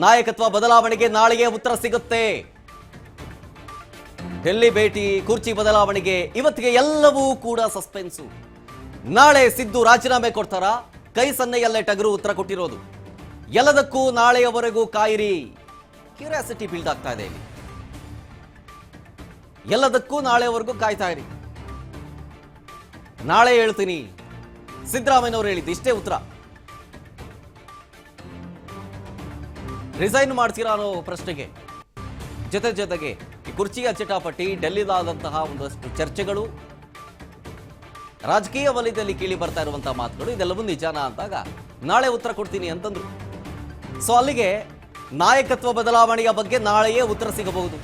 ನಾಯಕತ್ವ ಬದಲಾವಣೆಗೆ ನಾಳೆಯೇ ಉತ್ತರ ಸಿಗುತ್ತೆ. ಡೆಲ್ಲಿ ಭೇಟಿ, ಕುರ್ಚಿ ಬದಲಾವಣೆಗೆ ಇವತ್ತಿಗೆ ಎಲ್ಲವೂ ಕೂಡ ಸಸ್ಪೆನ್ಸು. ನಾಳೆ ಸಿದ್ದು ರಾಜೀನಾಮೆ ಕೊಡ್ತಾರಾ? ಕೈ ಸನ್ನೆಯಲ್ಲೇ ಟಗರು ಉತ್ತರ ಕೊಟ್ಟಿರೋದು. ಎಲ್ಲದಕ್ಕೂ ನಾಳೆಯವರೆಗೂ ಕಾಯಿರಿ. ಕ್ಯೂರಿಯಾಸಿಟಿ ಬಿಲ್ಡ್ ಆಗ್ತಾ ಇದೆ ಇಲ್ಲಿ. ಎಲ್ಲದಕ್ಕೂ ನಾಳೆವರೆಗೂ ಕಾಯ್ತಾ ಇರಿ. ನಾಳೆ ಹೇಳ್ತೀನಿ. ಸಿದ್ದರಾಮಯ್ಯನವರು ಹೇಳಿದ್ದು ಇಷ್ಟೇ ಉತ್ತರ. ರಿಸೈನ್ ಮಾಡ್ತೀರಾ ಅನ್ನೋ ಪ್ರಶ್ನೆಗೆ ಜೊತೆಗೆ ಈ ಕುರ್ಚಿಯ ಚಿಟಾಪಟಿ, ಡೆಲ್ಲಿದಾದಂತಹ ಒಂದಷ್ಟು ಚರ್ಚೆಗಳು, ರಾಜಕೀಯ ವಲಯದಲ್ಲಿ ಕೇಳಿ ಬರ್ತಾ ಇರುವಂತಹ ಮಾತುಗಳು ಇದೆಲ್ಲವೂ ನಿಜಾನ ಅಂದಾಗ ನಾಳೆ ಉತ್ತರ ಕೊಡ್ತೀನಿ ಅಂತಂದ್ರು. ಸೊ ಅಲ್ಲಿಗೆ ನಾಯಕತ್ವ ಬದಲಾವಣೆಯ ಬಗ್ಗೆ ನಾಳೆಯೇ ಉತ್ತರ ಸಿಗಬಹುದು.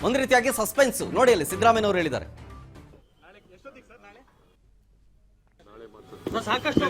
ಒಂದು ರೀತಿಯಾಗಿ ಸಸ್ಪೆನ್ಸ್ ನೋಡಿ. ಅಲ್ಲಿ ಸಿದ್ದರಾಮಯ್ಯನವರು ಹೇಳಿದ್ದಾರೆ. ಸಾಕಷ್ಟು